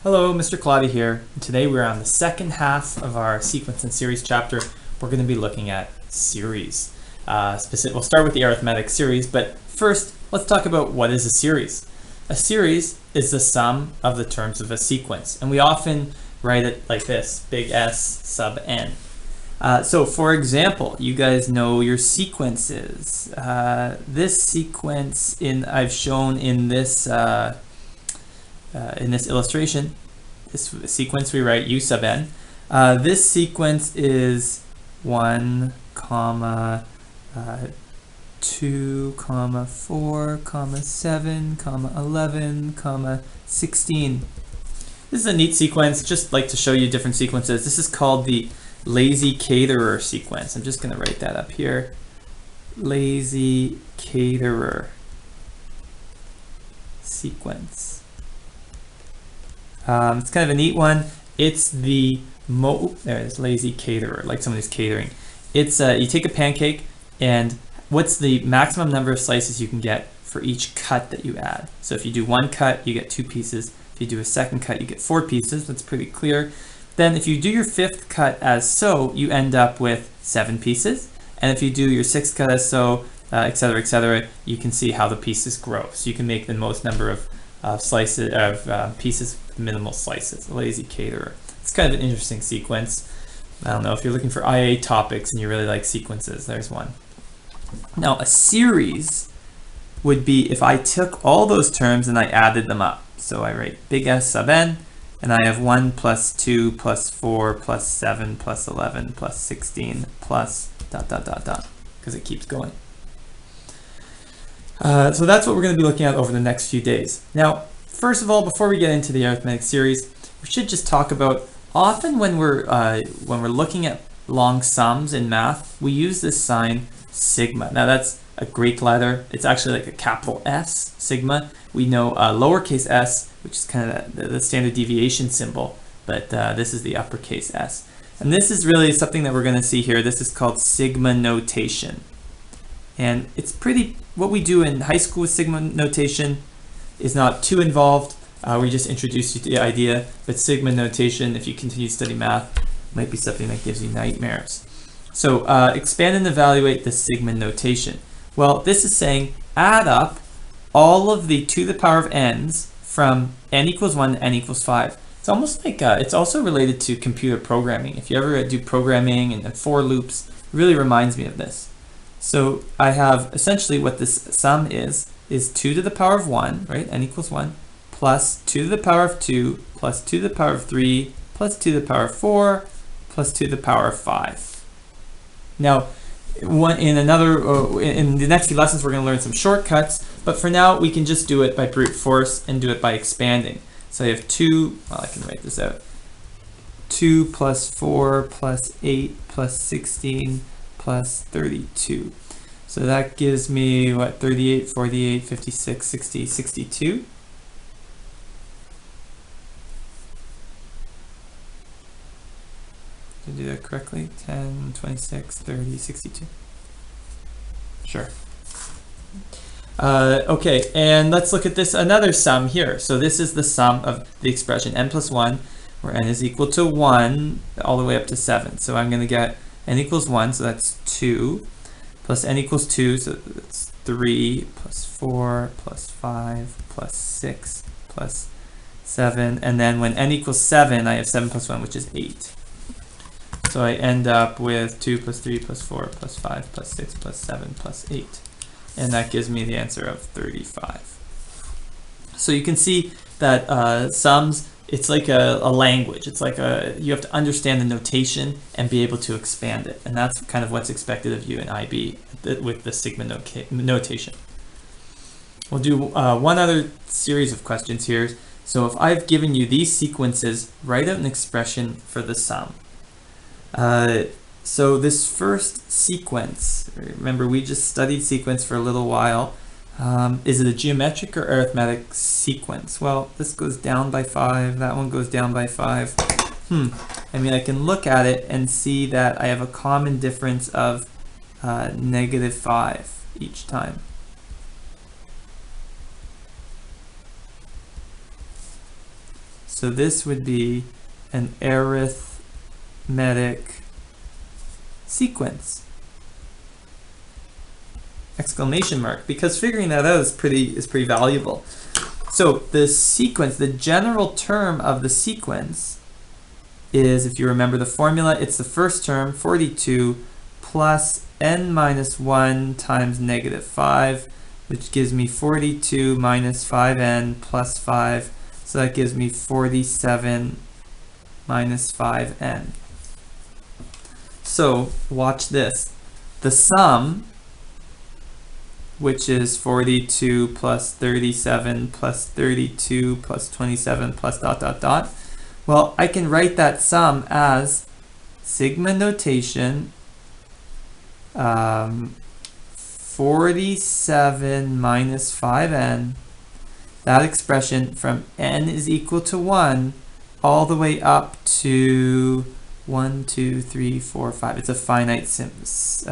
Hello, Mr. Claudia here, and today we're on the second half of our sequence and series chapter. We're going to be looking at series. We'll start with the arithmetic series, but first let's talk about what is a series. A series is the sum of the terms of a sequence, and we often write it like this, big S sub n. So for example, you guys know your sequences. This sequence I've shown in this illustration, this sequence we write u sub n. This sequence is 1, 2, 4, 7, 11, 16. This is a neat sequence, just like to show you different sequences. This is called the lazy caterer sequence. I'm just going to write that up here. Lazy caterer sequence. It's kind of a neat one. It's there's lazy caterer, like somebody's catering. It's you take a pancake, and what's the maximum number of slices you can get for each cut that you add. So if you do one cut, you get 2 pieces. If you do a second cut, you get 4 pieces. That's pretty clear. Then if you do your 5th cut as so, you end up with 7 pieces. And if you do your 6th cut as so, etc., you can see how the pieces grow. So you can make the most number of pieces with minimal slices. Lazy caterer. It's kind of an interesting sequence. I don't know if you're looking for IA topics and you really like sequences. There's one. Now a series would be if I took all those terms and I added them up. So I write big S sub n, and I have 1 plus 2 plus 4 plus 7 plus 11 plus 16 plus ... because it keeps going. So that's what we're going to be looking at over the next few days. Now, first of all, before we get into the arithmetic series, we should just talk about often when we're looking at long sums in math, we use this sign sigma. Now that's a Greek letter. It's actually like a capital S, sigma. We know lowercase s, which is kind of the standard deviation symbol, but this is the uppercase S. And this is really something that we're going to see here. This is called sigma notation. And it's what we do in high school with sigma notation is not too involved. We just introduce you to the idea, but sigma notation, if you continue to study math, might be something that gives you nightmares. So expand and evaluate the sigma notation. Well, this is saying add up all of the to the power of n's from n equals 1 to n equals 5. It's almost like, it's also related to computer programming. If you ever do programming and for loops, it really reminds me of this. So I have essentially what this sum is 2 to the power of 1, right, n equals 1, plus 2 to the power of 2, plus 2 to the power of 3, plus 2 to the power of 4, plus 2 to the power of 5. Now, in the next few lessons, we're going to learn some shortcuts, but for now, we can just do it by brute force and do it by expanding. So I have 2, well, I can write this out, 2 plus 4 plus 8 plus 16 plus 32. So that gives me, what, 38, 48, 56, 60, 62. Did I do that correctly? 10, 26, 30, 62. Sure. Okay, and let's look at this another sum here. So this is the sum of the expression n plus 1, where n is equal to 1 all the way up to 7. So I'm going to get n equals 1, so that's 2, plus n equals 2, so that's 3, plus 4, plus 5, plus 6, plus 7, and then when n equals 7, I have 7 plus 1, which is 8. So I end up with 2 plus 3 plus 4 plus 5 plus 6 plus 7 plus 8. And that gives me the answer of 35. So you can see that sums, it's like a language. It's like you have to understand the notation and be able to expand it. And that's kind of what's expected of you in IB with the sigma notation. We'll do one other series of questions here. So if I've given you these sequences, write out an expression for the sum. So this first sequence, remember we just studied sequence for a little while. Is it a geometric or arithmetic sequence? Well, this goes down by 5, that one goes down by 5. I mean, I can look at it and see that I have a common difference of -5 each time. So this would be an arithmetic sequence. Exclamation mark, because figuring that out is pretty valuable. So the sequence, the general term of the sequence is, if you remember the formula, it's the first term, 42, plus n minus 1 times negative 5, which gives me 42 minus 5n plus 5. So that gives me 47 minus 5n. So watch this. The sum, which is 42 plus 37 plus 32 plus 27 plus ... Well, I can write that sum as sigma notation 47 minus 5n, that expression from n is equal to 1 all the way up to 1, 2, 3, 4, 5. It's a finite series,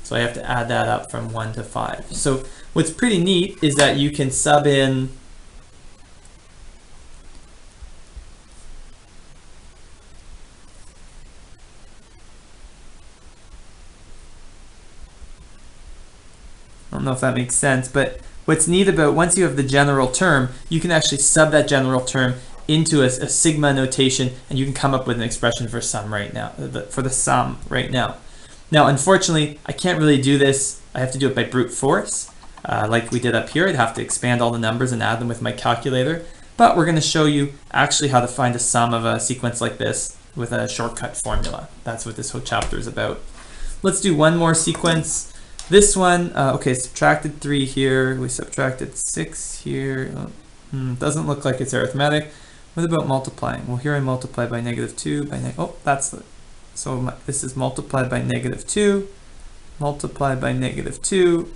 so I have to add that up from 1 to 5. So what's pretty neat is that you can sub in I don't know if that makes sense, but what's neat about once you have the general term, you can actually sub that general term into a sigma notation, and you can come up with an expression for sum right now, for the sum right now. Now, unfortunately, I can't really do this. I have to do it by brute force, like we did up here. I'd have to expand all the numbers and add them with my calculator. But we're going to show you actually how to find a sum of a sequence like this with a shortcut formula. That's what this whole chapter is about. Let's do one more sequence. This one, okay, subtracted 3 here, we subtracted 6 here. Doesn't look like it's arithmetic. What about multiplying? Well, here I multiply by negative 2, so this is multiplied by negative 2, multiplied by negative 2,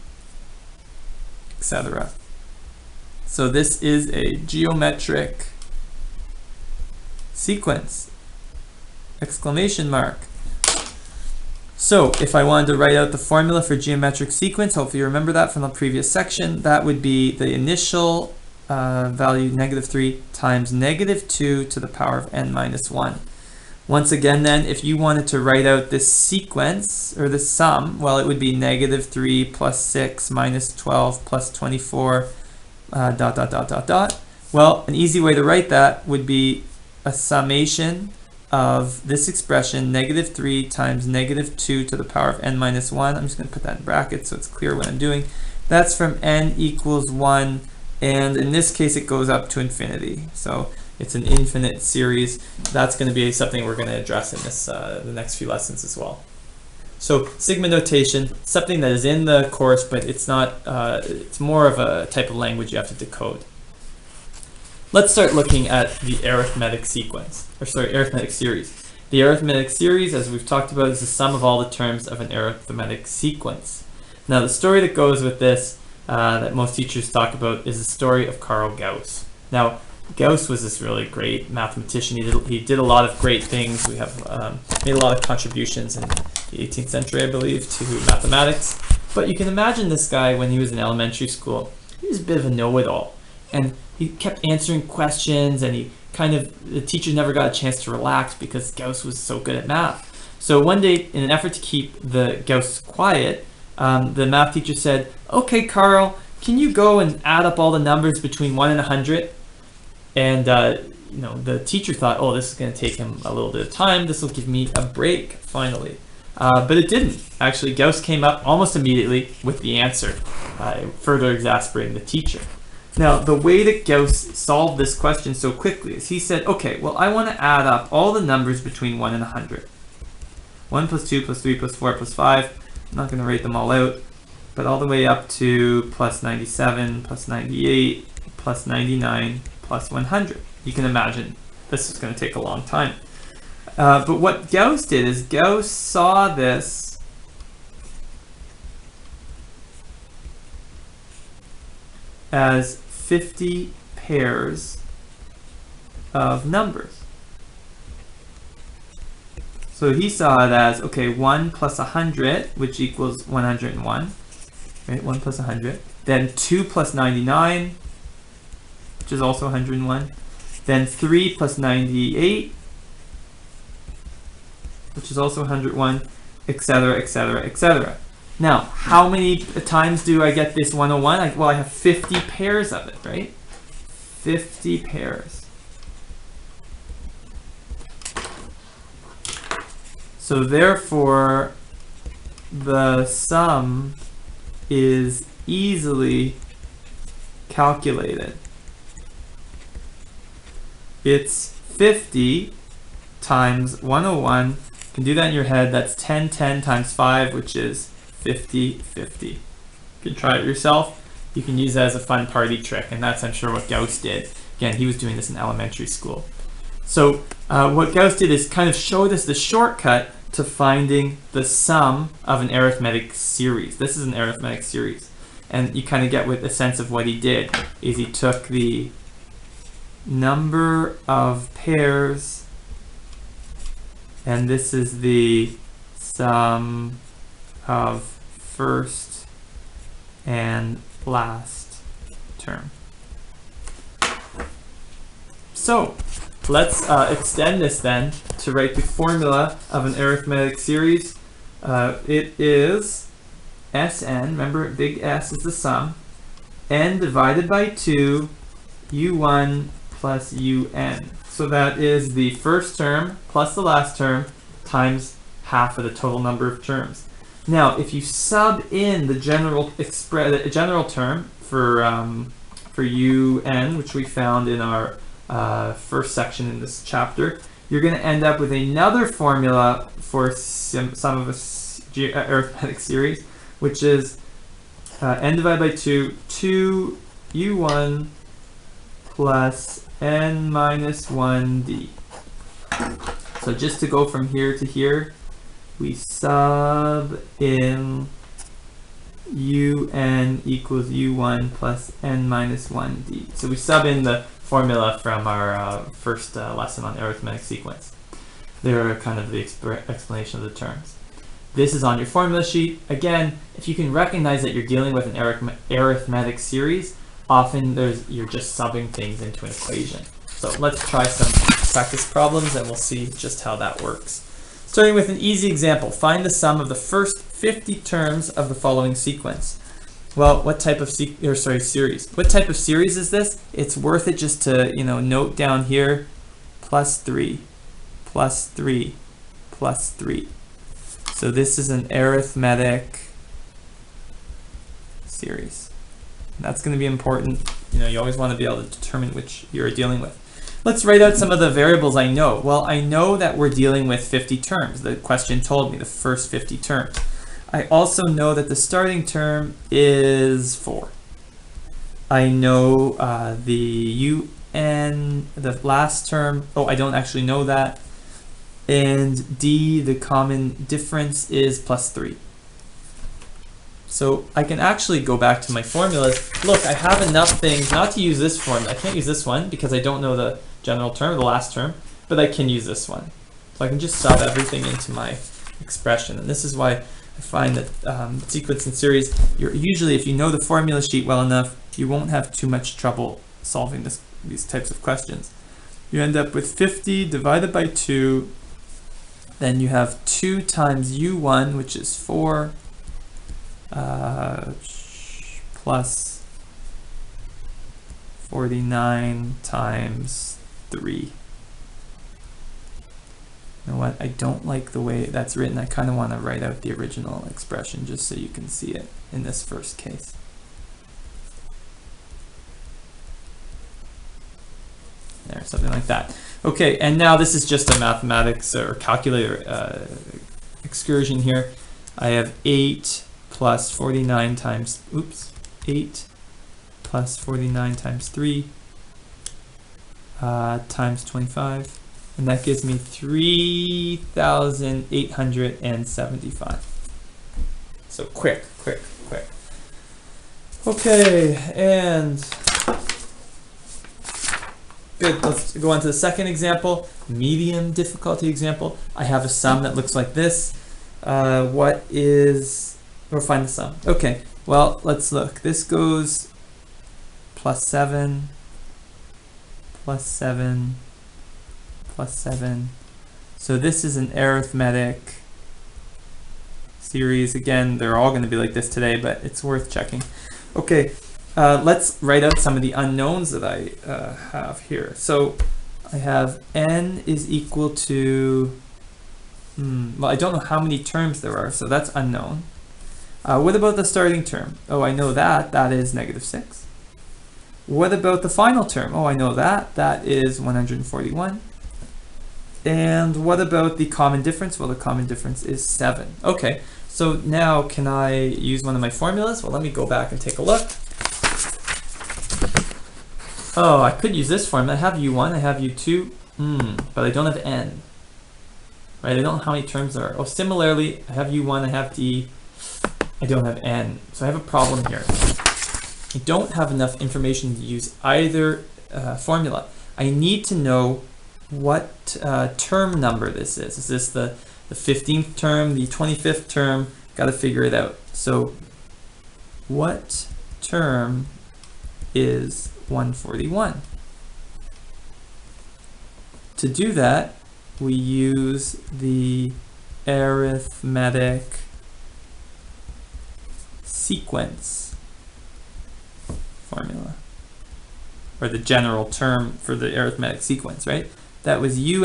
etc. So this is a geometric sequence, exclamation mark. So if I wanted to write out the formula for geometric sequence, hopefully you remember that from the previous section, that would be the initial value, negative 3, times negative 2 to the power of n minus 1. Once again then, if you wanted to write out this sequence, or this sum, well, it would be negative 3 plus 6 minus 12 plus 24, ... Well, an easy way to write that would be a summation of this expression, negative 3 times negative 2 to the power of n minus 1. I'm just going to put that in brackets so it's clear what I'm doing. That's from n equals 1, and in this case it goes up to infinity. So it's an infinite series. That's going to be something we're going to address in this the next few lessons as well. So sigma notation, something that is in the course, but it's not. It's more of a type of language you have to decode. Let's start looking at the arithmetic sequence, arithmetic series. The arithmetic series, as we've talked about, is the sum of all the terms of an arithmetic sequence. Now, the story that goes with this, that most teachers talk about, is the story of Carl Gauss. Now, Gauss was this really great mathematician. He did a lot of great things. We have made a lot of contributions in the 18th century, I believe, to mathematics. But you can imagine this guy when he was in elementary school. He was a bit of a know-it-all. And he kept answering questions, and the teacher never got a chance to relax because Gauss was so good at math. So one day, in an effort to keep the Gauss quiet, the math teacher said, "Okay, Carl, can you go and add up all the numbers between 1 and 100? And the teacher thought, oh, this is going to take him a little bit of time. This will give me a break, finally. But it didn't. Actually, Gauss came up almost immediately with the answer, further exasperating the teacher. Now, the way that Gauss solved this question so quickly is he said, okay, well, I want to add up all the numbers between 1 and 100. 1 plus 2 plus 3 plus 4 plus 5. I'm not going to write them all out, but all the way up to plus 97, plus 98, plus 99, plus 100. You can imagine this is going to take a long time. But what Gauss did is Gauss saw this as 50 pairs of numbers. So he saw it as, okay, 1 plus 100, which equals 101, right? 1 plus 100. Then 2 plus 99, which is also 101. Then 3 plus 98, which is also 101, etc., etc., etc. Now, how many times do I get this 101? Well, I have 50 pairs of it, right? 50 pairs. So therefore, the sum is easily calculated. It's 50 times 101. You can do that in your head. That's 10, 10 times 5, which is 50, 50. You can try it yourself. You can use that as a fun party trick, and that's, I'm sure, what Gauss did. Again, he was doing this in elementary school. So what Gauss did is kind of showed us the shortcut to finding the sum of an arithmetic series. This is an arithmetic series. And you kind of get with a sense of what he did is he took the number of pairs, and this is the sum of first and last term. So let's extend this then to write the formula of an arithmetic series. It is Sn, remember big S is the sum, n divided by 2, u1 plus un. So that is the first term plus the last term times half of the total number of terms. Now, if you sub in the general term for un, which we found in our first section in this chapter, you're going to end up with another formula for sum of a arithmetic series, which is n divided by 2, 2u1 plus n minus 1d. So just to go from here to here, we sub in un equals u1 plus n minus 1d. So we sub in the formula from our first lesson on arithmetic sequence. They're kind of the explanation of the terms. This is on your formula sheet. Again, if you can recognize that you're dealing with an arithmetic series, often you're just subbing things into an equation. So let's try some practice problems and we'll see just how that works. Starting with an easy example, find the sum of the first 50 terms of the following sequence. Well, what type of series? What type of series is this? It's worth it just to, note down here, plus 3, plus 3, plus 3. So this is an arithmetic series. And that's going to be important. You always want to be able to determine which you're dealing with. Let's write out some of the variables I know. Well, I know that we're dealing with 50 terms. The question told me the first 50 terms. I also know that the starting term is 4. I know the un, the last term, I don't actually know that. And d, the common difference, is plus 3. So I can actually go back to my formulas. Look, I have enough things not to use this formula. I can't use this one because I don't know the general term, the last term, but I can use this one. So I can just sub everything into my expression. And this is why I find that sequence and series, usually if you know the formula sheet well enough, you won't have too much trouble solving these types of questions. You end up with 50 divided by 2. Then you have 2 times u1, which is 4, plus 49 times 3. You know what? I don't like the way that's written. I kind of want to write out the original expression just so you can see it in this first case. There, something like that. Okay, and now this is just a mathematics or calculator excursion here. I have 8 plus 49 times, 8 plus 49 times 3 times 25. And that gives me 3,875. So quick. Okay, and good. Let's go on to the second example, medium difficulty example. I have a sum that looks like this. We'll find the sum. Okay, well, let's look. This goes plus 7, plus 7 plus 7. So this is an arithmetic series. Again, they're all going to be like this today, but it's worth checking. Okay, let's write out some of the unknowns that I have here. So I have n is equal to, well, I don't know how many terms there are, so that's unknown. What about the starting term? Oh, I know that. That is -6. What about the final term? Oh, I know that. That is 141. And what about the common difference? Well, the common difference is 7. Okay, so now can I use one of my formulas? Well, let me go back and take a look. Oh, I could use this formula. I have u1, I have u2, but I don't have n. Right, I don't know how many terms there are. Oh, similarly, I have u1, I have d, I don't have n. So I have a problem here. I don't have enough information to use either formula. I need to know what term number this is. Is this the 15th term, the 25th term? Got to figure it out. So what term is 141? To do that, we use the arithmetic sequence formula, or the general term for the arithmetic sequence, right? That was u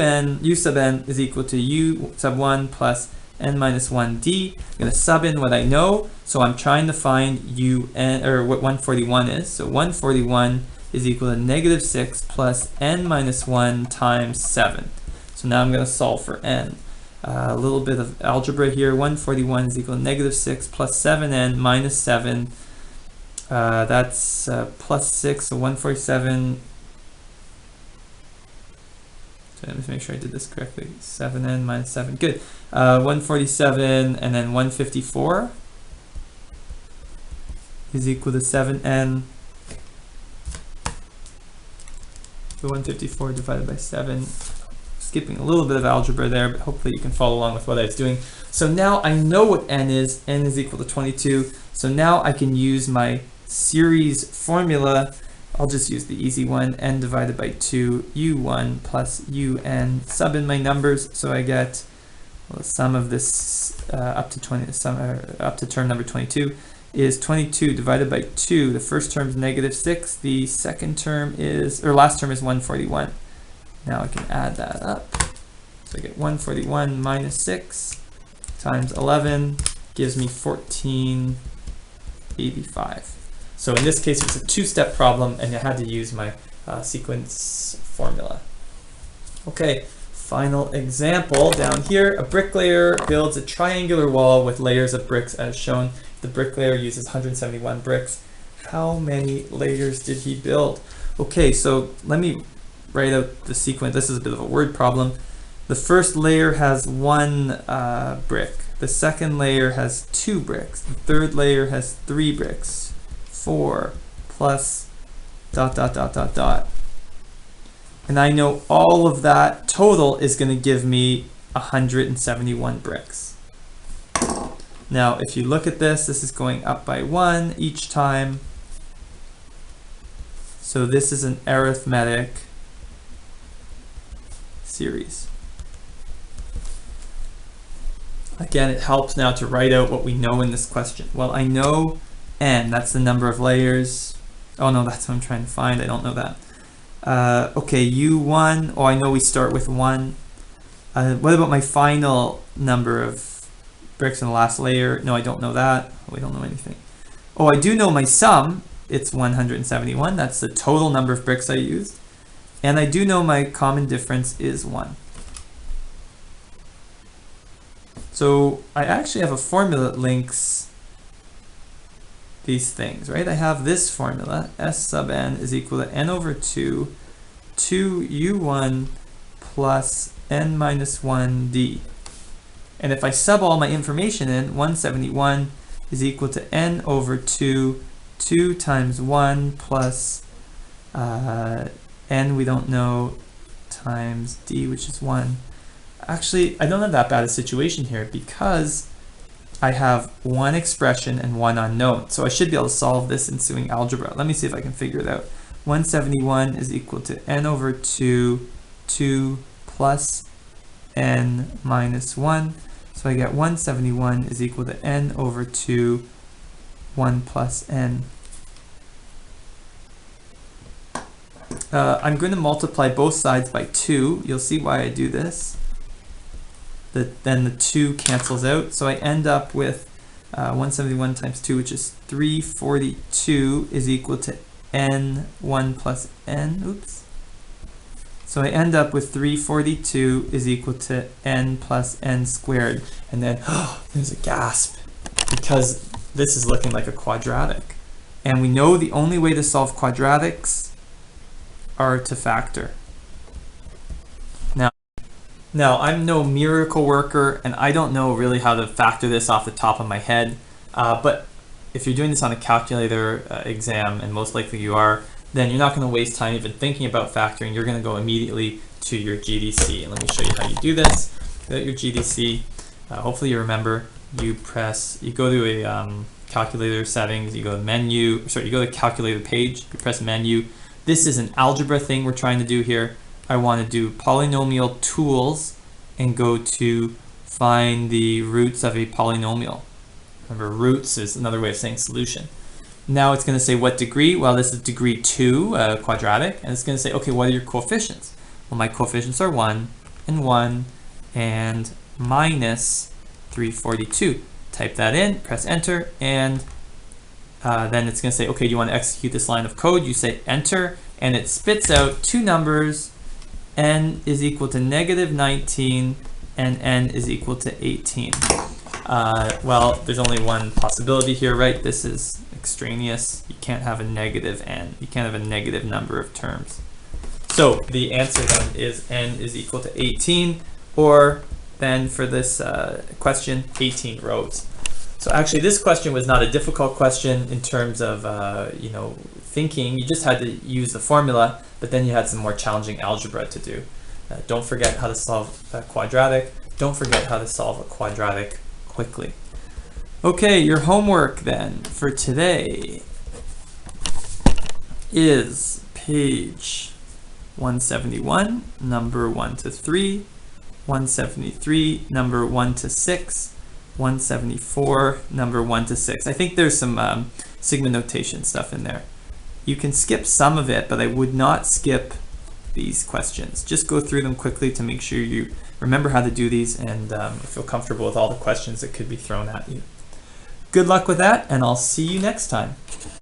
sub n is equal to u sub 1 plus n minus 1d. I'm going to sub in what I know, so I'm trying to find un, or what 141 is. So 141 is equal to -6 plus n minus 1 times 7. So now I'm going to solve for n. A little bit of algebra here. 141 is equal to -6 plus 7n minus 7. That's plus 6, so 147. So let me make sure I did this correctly. 7n minus 7. Good. 147 and then 154 is equal to 7n. So 154 divided by 7. Skipping a little bit of algebra there, but hopefully you can follow along with what I was doing. So now I know what n is. N is equal to 22. So now I can use my series formula. I'll just use the easy one, n divided by 2, u1 plus un. Sub in my numbers, so I get, well, the sum of this up to term number 22 is 22 divided by 2. The first term is -6. The second term is, or last term is 141. Now I can add that up. So I get 141 minus 6 times 11 gives me 1485. So in this case, it's a two-step problem, and I had to use my sequence formula. Okay, final example down here. A bricklayer builds a triangular wall with layers of bricks as shown. The bricklayer uses 171 bricks. How many layers did he build? Okay, so let me write out the sequence. This is a bit of a word problem. The first layer has 1 brick. The second layer has 2 bricks. The third layer has 3 bricks. 4 plus ... And I know all of that total is going to give me 171 bricks. Now, if you look at this, this is going up by 1 each time. So this is an arithmetic series. Again, it helps now to write out what we know in this question. Well, I know n, that's the number of layers. Oh no, that's what I'm trying to find. I don't know that. Okay, u1, oh, I know we start with 1. What about my final number of bricks in the last layer? No, I don't know that. Oh, we don't know anything. Oh, I do know my sum. It's 171. That's the total number of bricks I used. And I do know my common difference is 1. So I actually have a formula that links these things, right? I have this formula, S sub n is equal to n over 2, 2u1 plus n minus 1d. And if I sub all my information in, 171 is equal to n over 2, 2 times 1 plus n we don't know times d, which is 1. Actually, I don't have that bad a situation here because I have one expression and one unknown. So I should be able to solve this ensuing algebra. Let me see if I can figure it out. 171 is equal to n over 2, 2 plus n minus 1. So I get 171 is equal to n over 2, 1 plus n. I'm going to multiply both sides by 2. You'll see why I do this. Then the 2 cancels out. So I end up with 171 times 2, which is 342, is equal to n 1 plus n. Oops. So I end up with 342 is equal to n plus n squared. And then, there's a gasp, because this is looking like a quadratic. And we know the only way to solve quadratics are to factor. Now, I'm no miracle worker, and I don't know really how to factor this off the top of my head, but if you're doing this on a calculator exam, and most likely you are, then you're not going to waste time even thinking about factoring. You're going to go immediately to your GDC. And let me show you how you do this. Go to your GDC. Hopefully you remember, you go to a calculator settings, you go to menu, you go to calculator page, you press menu. This is an algebra thing we're trying to do here. I want to do polynomial tools and go to find the roots of a polynomial. Remember, roots is another way of saying solution. Now it's going to say what degree? Well, this is degree 2, quadratic, and it's going to say, okay, what are your coefficients? Well, my coefficients are 1 and minus 342. Type that in, press enter, and then it's going to say, okay, do you want to execute this line of code? You say enter, and it spits out two numbers. N is equal to negative 19 and n is equal to 18. Well, there's only one possibility here, right? This is extraneous. You can't have a negative n. You can't have a negative number of terms. So the answer then is n is equal to 18, or then for this question, 18 rows. So actually this question was not a difficult question in terms of thinking. You just had to use the formula, but then you had some more challenging algebra to do. Don't forget how to solve a quadratic. Don't forget how to solve a quadratic quickly. Okay, your homework then for today is page 171, number 1 to 3, 173, number 1 to 6, 174, number 1 to 6. I think there's some sigma notation stuff in there. You can skip some of it, but I would not skip these questions. Just go through them quickly to make sure you remember how to do these and feel comfortable with all the questions that could be thrown at you. Good luck with that, and I'll see you next time.